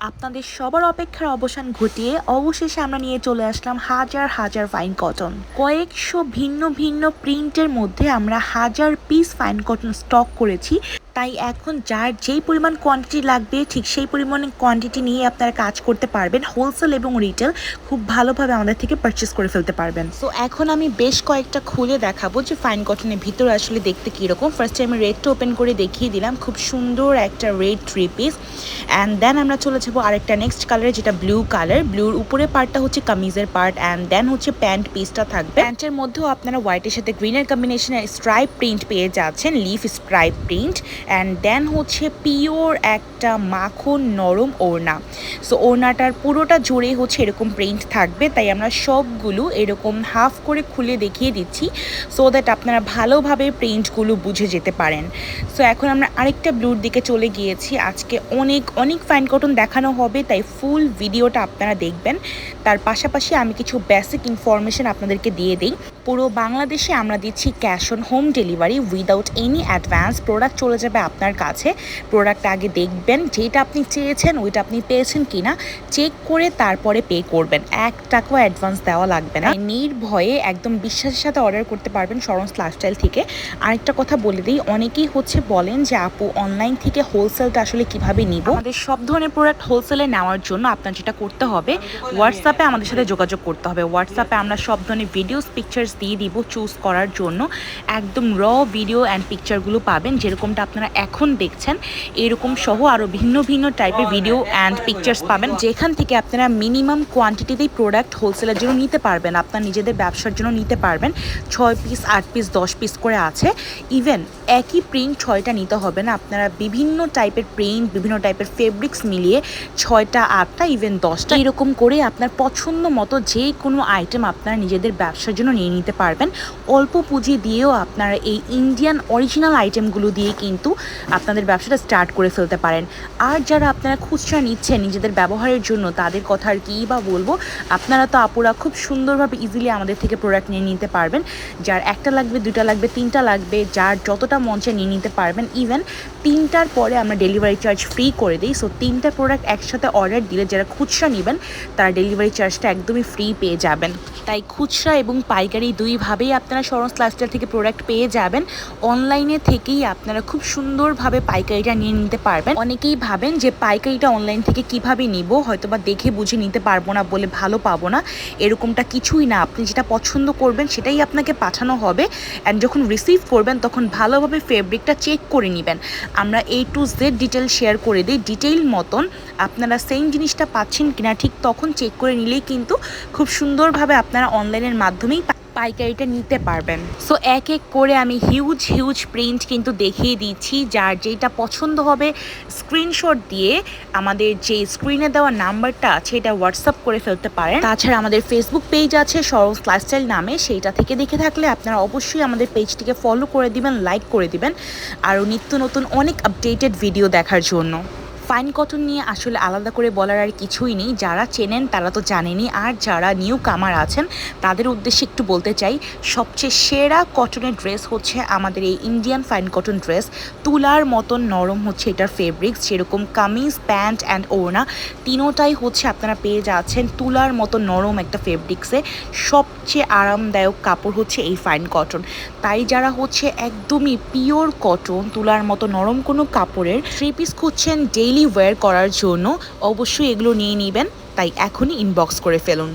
আপনাদের সবার অপেক্ষার অবসান ঘটিয়ে অবশেষে আমরা নিয়ে চলে আসলাম হাজার হাজার ফাইন কটন। কয়েকশো ভিন্ন ভিন্ন প্রিন্টের মধ্যে আমরা হাজার পিস ফাইন কটন স্টক করেছি। তাই এখন যার যেই পরিমাণ কোয়ান্টিটি লাগবে ঠিক সেই পরিমাণ কোয়ান্টিটি নিয়ে আপনারা কাজ করতে পারবেন। হোলসেল এবং রিটেল খুব ভালোভাবে আমাদের থেকে পারচেস করে ফেলতে পারবেন। সো এখন আমি বেশ কয়েকটা খুলে দেখাবো যে ফাইন কটনের ভিতরে আসলে দেখতে কীরকম। ফার্স্টে আমি রেডটা ওপেন করে দেখিয়ে দিলাম, খুব সুন্দর একটা রেড 3 পিস। অ্যান্ড দেন আমরা চলে যাবো আরেকটা নেক্সট কালারে, যেটা ব্লু কালার। ব্লুর উপরে পার্টটা হচ্ছে কামিজের পার্ট, অ্যান্ড দেন হচ্ছে প্যান্ট পিসটা থাকবে। প্যান্টের মধ্যেও আপনারা হোয়াইটের সাথে গ্রিনের কম্বিনেশনে স্ট্রাইপ প্রিন্ট পেয়ে যাচ্ছেন, leaf stripe print. And then হচ্ছে পিওর একটা মাখন নরম ওড়না। সো ওড়নাটার পুরোটা জুড়ে হচ্ছে এরকম প্রিন্ট থাকবে, তাই আমরা সবগুলো এরকম হাফ করে খুলে দেখিয়ে দিচ্ছি সো দ্যাট আপনারা ভালোভাবে প্রিন্টগুলো বুঝে যেতে পারেন। সো এখন আমরা আরেকটা ব্লুর দিকে চলে গিয়েছি। আজকে অনেক অনেক ফাইন কটন দেখানো হবে, তাই ফুল ভিডিওটা আপনারা দেখবেন। তার পাশাপাশি আমি কিছু বেসিক ইনফরমেশন আপনাদেরকে দিয়ে দিই। পুরো বাংলাদেশে আমরা দিচ্ছি cash on home delivery without any advance. Product চলে যাবে আপনার কাছে। প্রোডাক্ট আগে দেখবেন, যেটা আপনি চেয়েছেন ওইটা আপনি পেয়েছেন কিনা চেক করে তারপরে পে করবেন। 1 টাকাও অ্যাডভান্স দেওয়া লাগবে না। নির্ভয়ে একদম বিশ্বাসের সাথে অর্ডার করতে পারবেন সরন্স লাইফস্টাইল থেকে। আরেকটা কথা বলে দিই, অনেকেই হচ্ছে বলেন যে আপু অনলাইন থেকে হোলসেলটা আসলে কিভাবে নিব। আমাদের সব ধরনের প্রোডাক্ট হোলসেলে নেওয়ার জন্য আপনার যেটা করতে হবে, হোয়াটসঅ্যাপে আমাদের সাথে যোগাযোগ করতে হবে। হোয়াটসঅ্যাপে আমরা সব ধরনের ভিডিওস পিকচার্স দিয়ে দিব চুজ করার জন্য। একদম র ভিডিও অ্যান্ড পিকচারগুলো পাবেন, যেরকমটা আপনারা এখন দেখছেন এরকম সহ আরও ভিন্ন ভিন্ন টাইপের ভিডিও অ্যান্ড পিকচার্স পাবেন, যেখান থেকে আপনারা মিনিমাম কোয়ান্টিটিতেই প্রোডাক্ট হোলসেলের জন্য নিতে পারবেন, আপনার নিজেদের ব্যবসার জন্য নিতে পারবেন। 6 পিস 8 পিস 10 পিস করে আছে। ইভেন একই প্রিন্ট 6টা নিতে হবে না, আপনারা বিভিন্ন টাইপের প্রিন্ট বিভিন্ন টাইপের ফেব্রিক্স মিলিয়ে 6টা 8টা ইভেন 10টা এরকম করে আপনার পছন্দ মতো যে কোনো আইটেম আপনারা নিজেদের ব্যবসার জন্য নিয়ে নিতে পারবেন। অল্প পুঁজি দিয়েও আপনারা এই ইন্ডিয়ান অরিজিনাল আইটেমগুলো দিয়ে কিন্তু আপনাদের ব্যবসাটা স্টার্ট করে ফেলতে পারেন। আর যারা আপনারা খুচরা নিচ্ছেন নিজেদের ব্যবহারের জন্য, তাদের কথা আর কী বা বলবো। আপনারা তো আপুরা খুব সুন্দরভাবে ইজিলি আমাদের থেকে প্রোডাক্ট নিয়ে নিতে পারবেন। যার একটা লাগবে, 2টা লাগবে, 3টা লাগবে, যার যতটা মঞ্চে নিয়ে নিতে পারবেন। ইভেন 3টার পরে আমরা ডেলিভারি চার্জ ফ্রি করে দিই। সো 3টা প্রোডাক্ট একসাথে অর্ডার দিলে যারা খুচরা নেবেন তারা ডেলিভারি চার্জটা একদমই ফ্রি পেয়ে যাবেন। তাই খুচরা এবং পাইকারি দুইভাবেই আপনারা সরন্স লাইফস্টাইল থেকে প্রোডাক্ট পেয়ে যাবেন। অনলাইনে থেকেই আপনারা খুব সুন্দরভাবে পাইকারিটা নিয়ে নিতে পারবেন। অনেকেই ভাবেন যে পাইকারিটা অনলাইন থেকে কিভাবে নিব, হয়তোবা দেখে বুঝে নিতে পারবো না বলে ভালো পাবো না। এরকমটা কিছুই না, আপনি যেটা পছন্দ করবেন সেটাই আপনাকে পাঠানো হবে। অ্যান্ড যখন রিসিভ করবেন তখন ভালোভাবে ফেব্রিকটা চেক করে নেবেন। আমরা A to Z detail share করে দিই, ডিটেইল মতন আপনারা সেম জিনিসটা পাচ্ছেন কিনা ঠিক তখন চেক করে নিলেই কিন্তু খুব সুন্দরভাবে আপনারা অনলাইনের মাধ্যমেই পাইকারিটা নিতে পারবেন। সো এক এক করে আমি হিউজ হিউজ প্রিন্ট কিন্তু দেখিয়ে দিচ্ছি। যার যেটা পছন্দ হবে স্ক্রিনশট দিয়ে আমাদের যে স্ক্রিনে দেওয়া নাম্বারটা আছে এটা হোয়াটসঅ্যাপ করে ফেলতে পারেন। তাছাড়া আমাদের ফেসবুক পেজ আছে সরন্স লাইফস্টাইল নামে, সেইটা থেকে দেখে থাকলে আপনারা অবশ্যই আমাদের পেজটিকে ফলো করে দিবেন, লাইক করে দিবেন আরও নিত্য নতুন অনেক আপডেটেড ভিডিও দেখার জন্য। ফাইন কটন নিয়ে আসলে আলাদা করে বলার আর কিছুই নেই, যারা চেনেন তারা তো জানেনই। আর যারা নিউ কামার আছেন তাদের উদ্দেশ্যে একটু বলতে চাই, সবচেয়ে সেরা কটনের ড্রেস হচ্ছে আমাদের এই ইন্ডিয়ান ফাইন কটন ড্রেস। তুলার মতন নরম হচ্ছে এটার ফেব্রিক্স, যেরকম কামিজ প্যান্ট অ্যান্ড ওড়না তিনোটাই হচ্ছে আপনারা পেয়ে যাচ্ছেন তুলার মতো নরম একটা ফেব্রিক্সে। সবচেয়ে আরামদায়ক কাপড় হচ্ছে এই ফাইন কটন। তাই যারা হচ্ছে একদমই পিওর কটন তুলার মতো নরম কোনো কাপড়ের 3 পিস খুঁজছেন ডেইলি ওয়্যার করার জন্য, অবশ্যই এগুলো নিয়ে নেবেন। তাই এখনই ইনবক্স করে ফেলুন।